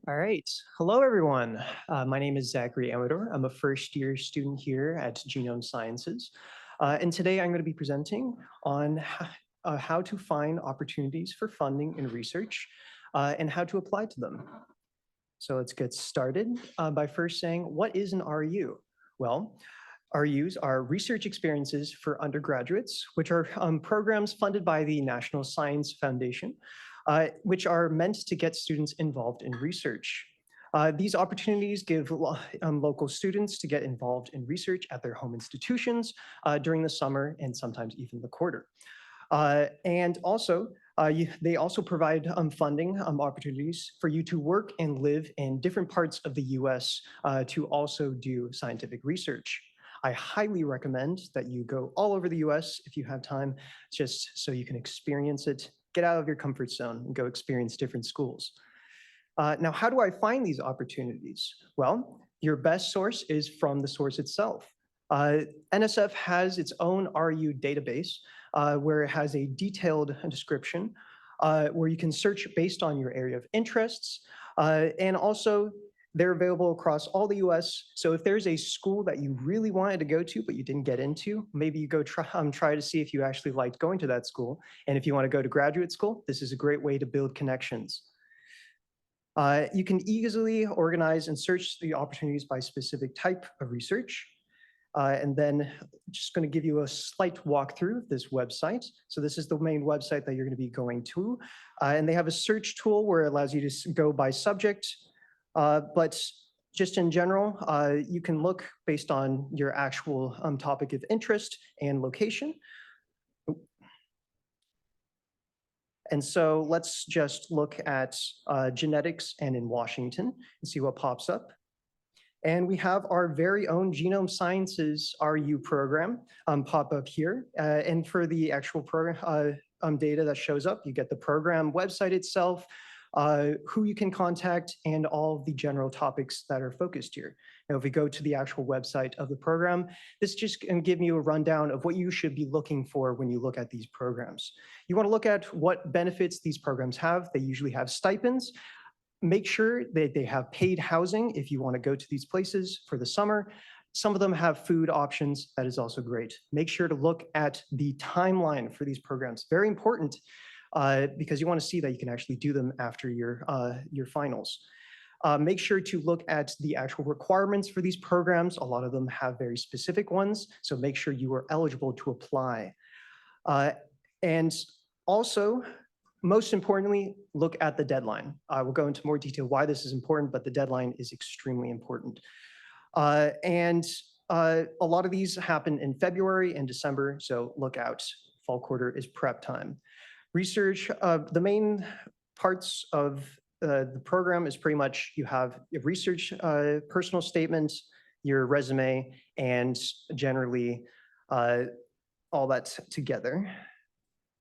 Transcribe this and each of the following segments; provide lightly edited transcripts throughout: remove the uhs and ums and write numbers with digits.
All right. Hello, everyone. My name is Zachary Amador. I'm a first-year student here at Genome Sciences. And today I'm going to be presenting on how to find opportunities for funding in research and how to apply to them. So let's get started by first saying, what is an RU? Well, RUs are research experiences for undergraduates, which are programs funded by the National Science Foundation, which are meant to get students involved in research. These opportunities give local students to get involved in research at their home institutions during the summer and sometimes even the quarter. And also, they also provide funding opportunities for you to work and live in different parts of the US to also do scientific research. I highly recommend that you go all over the US if you have time, just so you can experience it, get out of your comfort zone and go experience different schools. Now, how do I find these opportunities? Well, your best source is from the source itself. NSF has its own RU database where it has a detailed description where you can search based on your area of interests. And also, they're available across all the US. So if there's a school that you really wanted to go to, but you didn't get into, maybe you go try to see if you actually liked going to that school. And if you want to go to graduate school, this is a great way to build connections. You can easily organize and search the opportunities by specific type of research. And then just going to give you a slight walkthrough of this website. So this is the main website that you're going to be going to. And they have a search tool where it allows you to go by subject. But just in general, you can look based on your actual topic of interest and location. And so let's just look at genetics and in Washington and see what pops up. And we have our very own Genome Sciences RU program pop up here. And for the actual program data that shows up, you get the program website itself, who you can contact, and all of the general topics that are focused here. Now, if we go to the actual website of the program, this just can give you a rundown of what you should be looking for when you look at these programs. You want to look at what benefits these programs have. They usually have stipends. Make sure that they have paid housing if you want to go to these places for the summer. Some of them have food options. That is also great. Make sure to look at the timeline for these programs. Very important because you want to see that you can actually do them after your finals. Make sure to look at the actual requirements for these programs. A lot of them have very specific ones, so make sure you are eligible to apply. And also, most importantly, look at the deadline. I will go into more detail why this is important, but the deadline is extremely important. And a lot of these happen in February and December, so look out. Fall quarter is prep time. Research, the main parts of the program is pretty much you have your research personal statement, your resume, and generally all that together.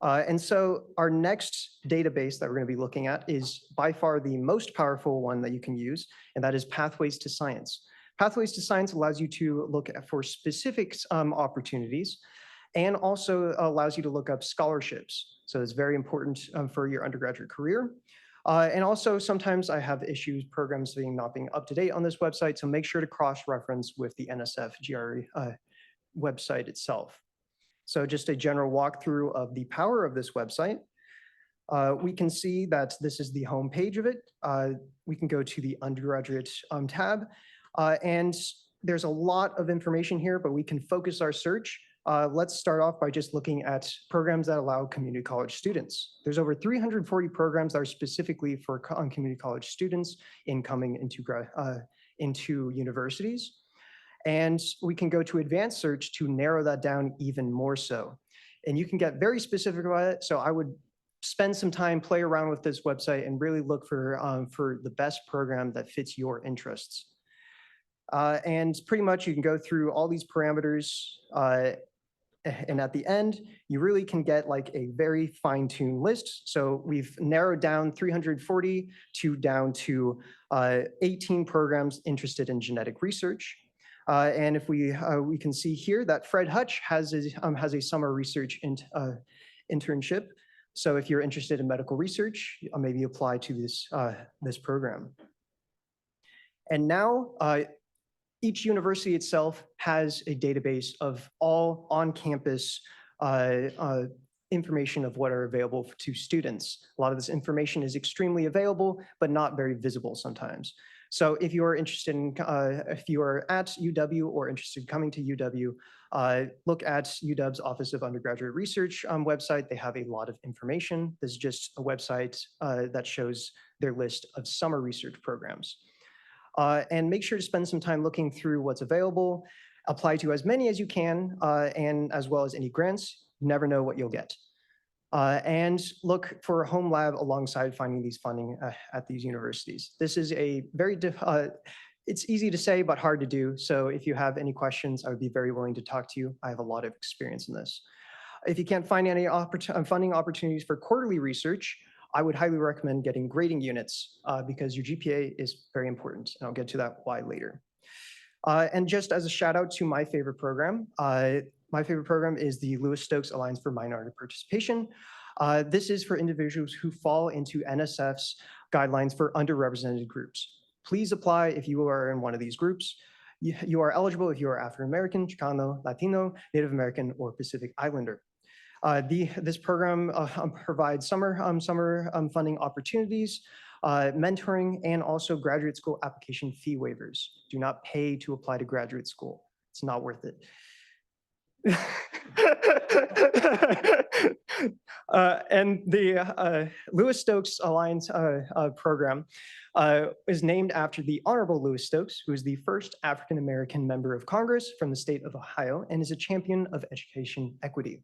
And so our next database that we're going to be looking at is by far the most powerful one that you can use, and that is Pathways to Science. Pathways to Science allows you to look for specific opportunities and also allows you to look up scholarships. So it's very important for your undergraduate career. And also sometimes I have issues, programs not being up to date on this website, so make sure to cross-reference with the NSF GRE website itself. So just a general walkthrough of the power of this website. We can see that this is the home page of it. We can go to the undergraduate tab. And there's a lot of information here, but we can focus our search. Let's start off by just looking at programs that allow community college students. There's over 340 programs that are specifically for community college students incoming into universities. And we can go to advanced search to narrow that down even more so. And you can get very specific about it. So I would spend some time, play around with this website and really look for the best program that fits your interests. And pretty much you can go through all these parameters and at the end, you really can get like a very fine-tuned list. So we've narrowed down 340 down to 18 programs interested in genetic research. And if we can see here that Fred Hutch has a summer research internship. So if you're interested in medical research, maybe apply to this program. And now each university itself has a database of all on-campus information of what are available to students. A lot of this information is extremely available, but not very visible sometimes. So if you are interested in, if you are at UW or interested in coming to UW, look at UW's Office of Undergraduate Research website. They have a lot of information. This is just a website that shows their list of summer research programs. And make sure to spend some time looking through what's available, apply to as many as you can, and as well as any grants. You never know what you'll get. And look for a home lab alongside finding these funding at these universities. This is a very, it's easy to say, but hard to do. So if you have any questions, I would be very willing to talk to you. I have a lot of experience in this. If you can't find any funding opportunities for quarterly research, I would highly recommend getting grading units because your GPA is very important. And I'll get to that why later. And just as a shout out to my favorite program is the Lewis-Stokes Alliance for Minority Participation. This is for individuals who fall into NSF's guidelines for underrepresented groups. Please apply if you are in one of these groups. You are eligible if you are African American, Chicano, Latino, Native American, or Pacific Islander. This program provides summer funding opportunities, mentoring, and also graduate school application fee waivers. Do not pay to apply to graduate school. It's not worth it. And the Lewis-Stokes Alliance program is named after the Honorable Lewis-Stokes, who is the first African-American member of Congress from the state of Ohio and is a champion of education equity.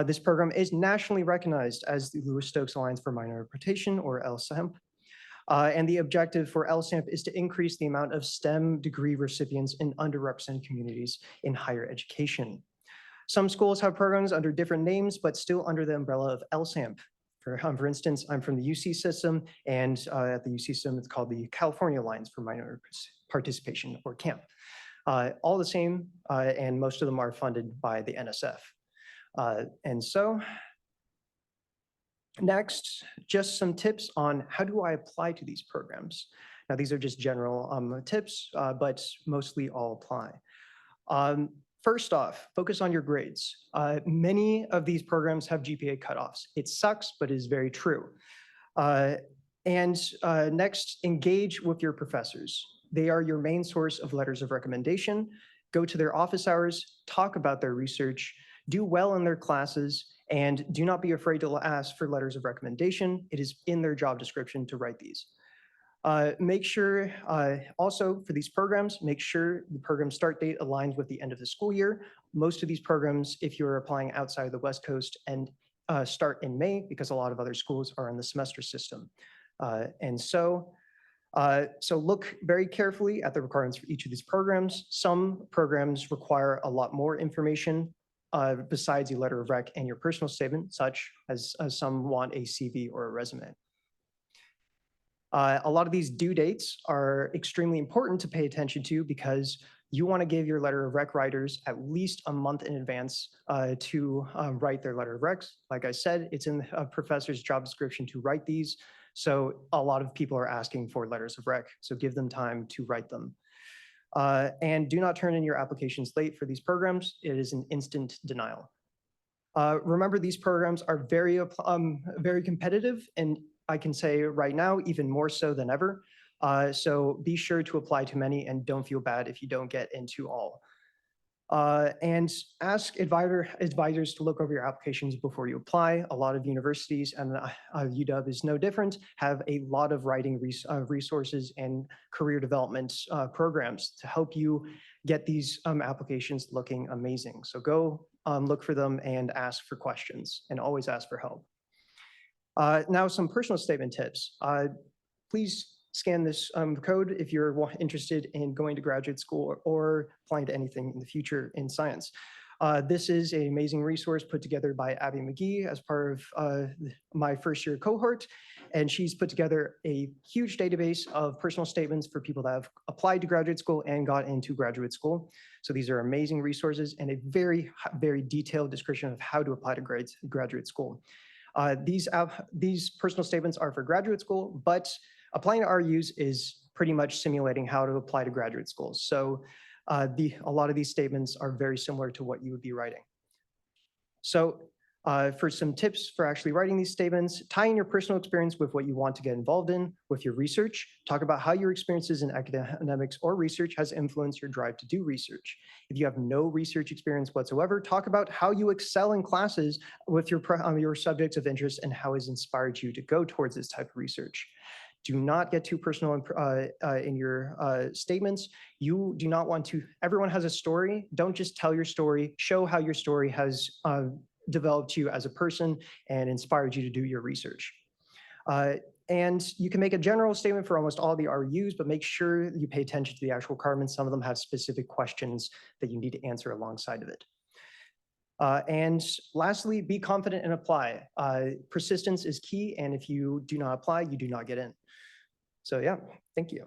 This program is nationally recognized as the Lewis-Stokes Alliance for Minority Participation, or LSAMP. And the objective for LSAMP is to increase the amount of STEM degree recipients in underrepresented communities in higher education. Some schools have programs under different names, but still under the umbrella of LSAMP. For instance, I'm from the UC system, and at the UC system, it's called the California Alliance for Minority Participation, or CAMP. All the same, and most of them are funded by the NSF. And so, next, just some tips on how do I apply to these programs. Now, these are just general tips, but mostly all apply. First off, focus on your grades. Many of these programs have GPA cutoffs. It sucks, but it is very true. Next, engage with your professors. They are your main source of letters of recommendation. Go to their office hours, talk about their research, do well in their classes, and do not be afraid to ask for letters of recommendation. It is in their job description to write these. Make sure, also for these programs, make sure the program start date aligns with the end of the school year. Most of these programs, if you're applying outside of the West Coast, and start in May because a lot of other schools are in the semester system. So look very carefully at the requirements for each of these programs. Some programs require a lot more information besides a letter of rec and your personal statement, such as some want a CV or a resume. A lot of these due dates are extremely important to pay attention to because you want to give your letter of rec writers at least a month in advance to write their letter of recs. Like I said, it's in a professor's job description to write these. So a lot of people are asking for letters of rec, so give them time to write them. And do not turn in your applications late for these programs. It is an instant denial. Remember, these programs are very competitive, and I can say right now, even more so than ever. So be sure to apply to many and don't feel bad if you don't get into all. And ask advisors to look over your applications before you apply. A lot of universities, and UW is no different, have a lot of writing resources and career development programs to help you get these applications looking amazing. So go look for them and ask for questions, and always ask for help. Now, some personal statement tips. Please scan this code if you're interested in going to graduate school or applying to anything in the future in science. This is an amazing resource put together by Abby McGee as part of my first year cohort. And she's put together a huge database of personal statements for people that have applied to graduate school and got into graduate school. So these are amazing resources and a very, very detailed description of how to apply to graduate school. These personal statements are for graduate school, but applying to RUs is pretty much simulating how to apply to graduate schools. So a lot of these statements are very similar to what you would be writing. So for some tips for actually writing these statements, tie in your personal experience with what you want to get involved in with your research. Talk about how your experiences in academics or research has influenced your drive to do research. If you have no research experience whatsoever, talk about how you excel in classes with your subjects of interest and how it's inspired you to go towards this type of research. Do not get too personal in your statements. You do not want to, everyone has a story. Don't just tell your story, show how your story has developed you as a person and inspired you to do your research. And you can make a general statement for almost all the RUs, but make sure you pay attention to the actual requirements. Some of them have specific questions that you need to answer alongside of it. And lastly, be confident and apply. Persistence is key, and if you do not apply, you do not get in. So yeah, thank you.